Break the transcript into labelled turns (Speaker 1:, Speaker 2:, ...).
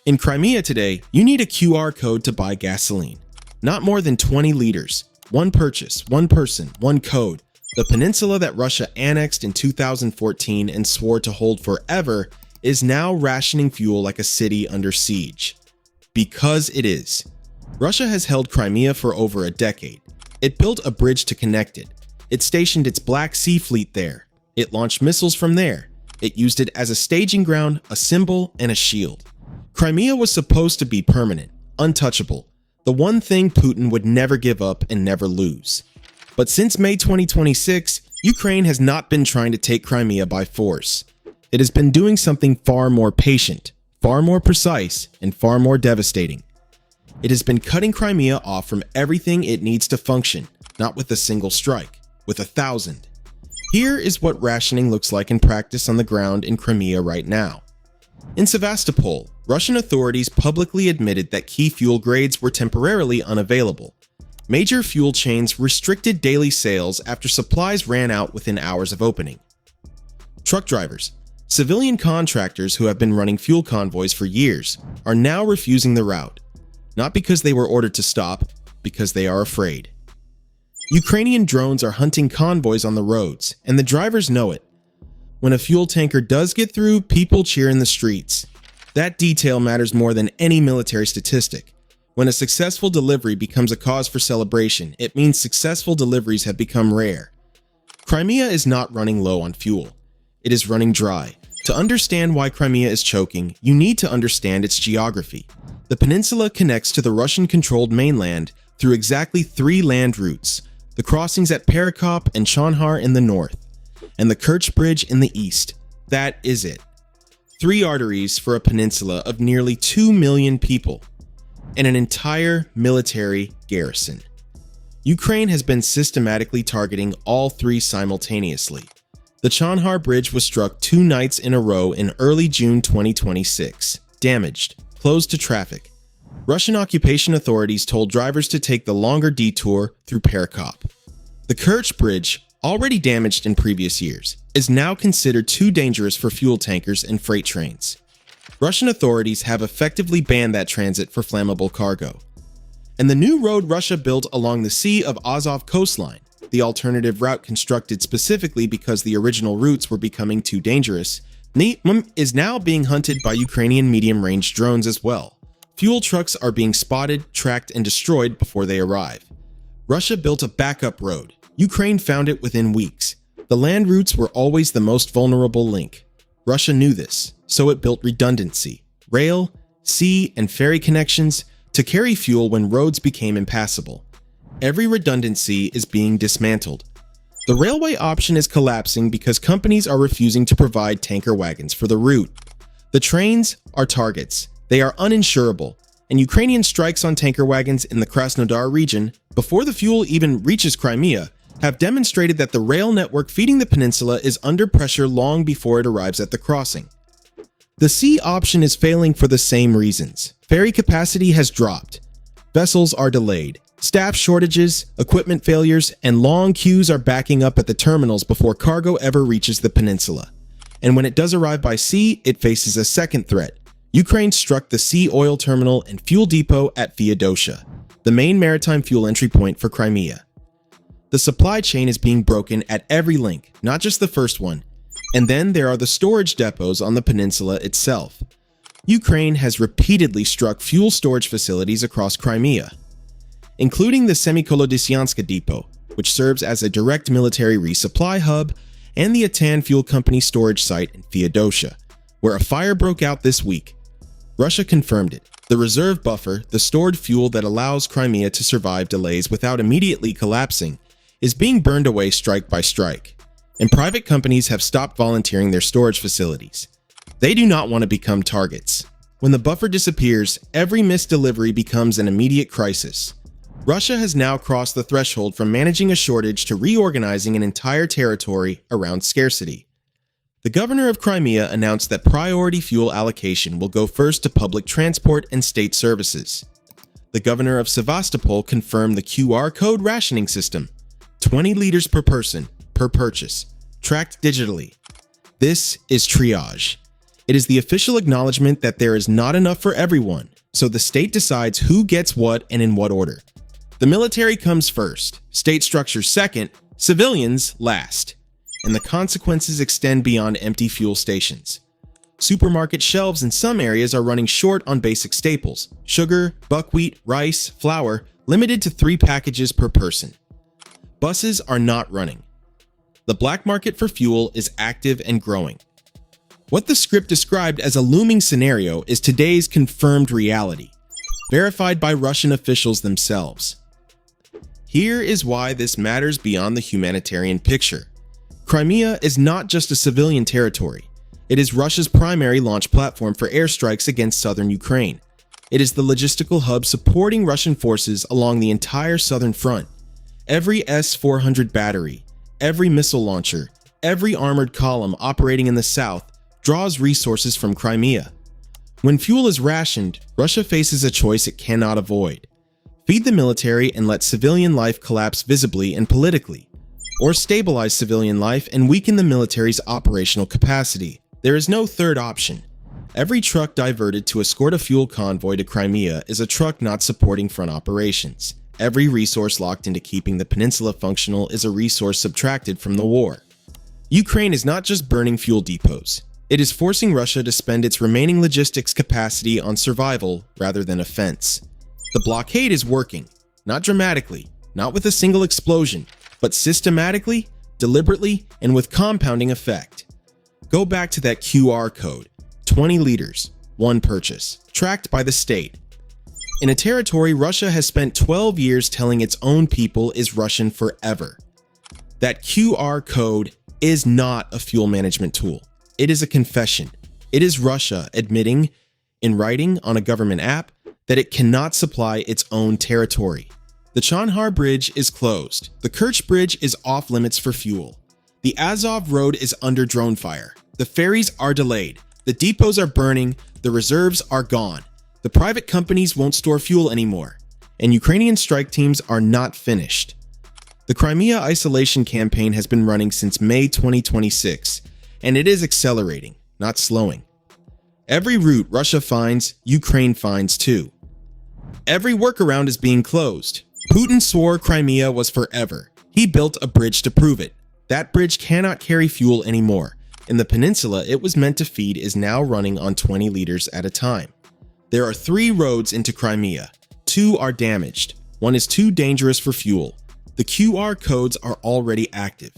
Speaker 1: In Crimea today, you need a QR code to buy gasoline. Not more than 20 liters. One purchase, one person, one code. The peninsula that Russia annexed in 2014 and swore to hold forever is now rationing fuel like a city under siege. Because it is. Russia has held Crimea for over a decade. It built a bridge to connect it. It stationed its Black Sea Fleet there. It launched missiles from there. It used it as a staging ground, a symbol, and a shield. Crimea was supposed to be permanent, untouchable, the one thing Putin would never give up and never lose. But since May 2026, Ukraine has not been trying to take Crimea by force. It has been doing something far more patient, far more precise, and far more devastating. It has been cutting Crimea off from everything it needs to function, not with a single strike, with 1,000. Here is what rationing looks like in practice on the ground in Crimea right now. In Sevastopol, Russian authorities publicly admitted that key fuel grades were temporarily unavailable. Major fuel chains restricted daily sales after supplies ran out within hours of opening. Truck drivers, civilian contractors who have been running fuel convoys for years, are now refusing the route. Not because they were ordered to stop, because they are afraid. Ukrainian drones are hunting convoys on the roads, and the drivers know it. When a fuel tanker does get through, people cheer in the streets. That detail matters more than any military statistic. When a successful delivery becomes a cause for celebration, it means successful deliveries have become rare. Crimea is not running low on fuel. It is running dry. To understand why Crimea is choking, you need to understand its geography. The peninsula connects to the Russian-controlled mainland through exactly 3 land routes: the crossings at Perekop and Chonhar in the north, and the Kerch Bridge in the east. That is it. 3 arteries for a peninsula of nearly 2 million people, and an entire military garrison. Ukraine has been systematically targeting all 3 simultaneously. The Chonhar Bridge was struck 2 nights in a row in early June 2026. Damaged, closed to traffic. Russian occupation authorities told drivers to take the longer detour through Perekop. The Kerch Bridge, already damaged in previous years, is now considered too dangerous for fuel tankers and freight trains. Russian authorities have effectively banned that transit for flammable cargo. And the new road Russia built along the Sea of Azov coastline, the alternative route constructed specifically because the original routes were becoming too dangerous, is now being hunted by Ukrainian medium-range drones as well. Fuel trucks are being spotted, tracked, and destroyed before they arrive. Russia built a backup road. Ukraine found it within weeks. The land routes were always the most vulnerable link. Russia knew this, so it built redundancy, rail, sea, and ferry connections to carry fuel when roads became impassable. Every redundancy is being dismantled. The railway option is collapsing because companies are refusing to provide tanker wagons for the route. The trains are targets. They are uninsurable, and Ukrainian strikes on tanker wagons in the Krasnodar region, before the fuel even reaches Crimea, have demonstrated that the rail network feeding the peninsula is under pressure long before it arrives at the crossing. The sea option is failing for the same reasons. Ferry capacity has dropped. Vessels are delayed. Staff shortages, equipment failures, and long queues are backing up at the terminals before cargo ever reaches the peninsula. And when it does arrive by sea, it faces a second threat. Ukraine struck the sea oil terminal and fuel depot at Feodosia, the main maritime fuel entry point for Crimea. The supply chain is being broken at every link, not just the first one. And then there are the storage depots on the peninsula itself. Ukraine has repeatedly struck fuel storage facilities across Crimea, including the Semikholodisyanska depot, which serves as a direct military resupply hub, and the Atan Fuel Company storage site in Feodosia, where a fire broke out this week. Russia confirmed it. The reserve buffer, the stored fuel that allows Crimea to survive delays without immediately collapsing, is being burned away strike by strike, and private companies have stopped volunteering their storage facilities. They do not want to become targets. When the buffer disappears, every missed delivery becomes an immediate crisis. Russia has now crossed the threshold from managing a shortage to reorganizing an entire territory around scarcity. The governor of Crimea announced that priority fuel allocation will go first to public transport and state services. The governor of Sevastopol confirmed the QR code rationing system, 20 liters per person, per purchase, tracked digitally. This is triage. It is the official acknowledgement that there is not enough for everyone, so the state decides who gets what and in what order. The military comes first, state structure second, civilians last, and the consequences extend beyond empty fuel stations. Supermarket shelves in some areas are running short on basic staples: sugar, buckwheat, rice, flour, limited to 3 packages per person. Buses are not running. The black market for fuel is active and growing. What the script described as a looming scenario is today's confirmed reality, verified by Russian officials themselves. Here is why this matters beyond the humanitarian picture. Crimea is not just a civilian territory. It is Russia's primary launch platform for airstrikes against southern Ukraine. It is the logistical hub supporting Russian forces along the entire southern front. Every S-400 battery, every missile launcher, every armored column operating in the south draws resources from Crimea. When fuel is rationed, Russia faces a choice it cannot avoid: feed the military and let civilian life collapse visibly and politically, or stabilize civilian life and weaken the military's operational capacity. There is no third option. Every truck diverted to escort a fuel convoy to Crimea is a truck not supporting front operations. Every resource locked into keeping the peninsula functional is a resource subtracted from the war. Ukraine is not just burning fuel depots. It is forcing Russia to spend its remaining logistics capacity on survival rather than offense. The blockade is working, not dramatically, not with a single explosion, but systematically, deliberately, and with compounding effect. Go back to that QR code: 20 liters, 1 purchase, tracked by the state. In a territory Russia has spent 12 years telling its own people is Russian forever. That QR code is not a fuel management tool. It is a confession. It is Russia admitting, in writing on a government app, that it cannot supply its own territory. The Chonhar Bridge is closed. The Kerch Bridge is off limits for fuel. The Azov Road is under drone fire. The ferries are delayed. The depots are burning. The reserves are gone. The private companies won't store fuel anymore. And Ukrainian strike teams are not finished. The Crimea isolation campaign has been running since May 2026, and it is accelerating, not slowing. Every route Russia finds, Ukraine finds too. Every workaround is being closed. Putin swore Crimea was forever. He built a bridge to prove it. That bridge cannot carry fuel anymore. In the peninsula it was meant to feed is now running on 20 liters at a time. There are 3 roads into Crimea. 2 are damaged. 1 is too dangerous for fuel. The QR codes are already active.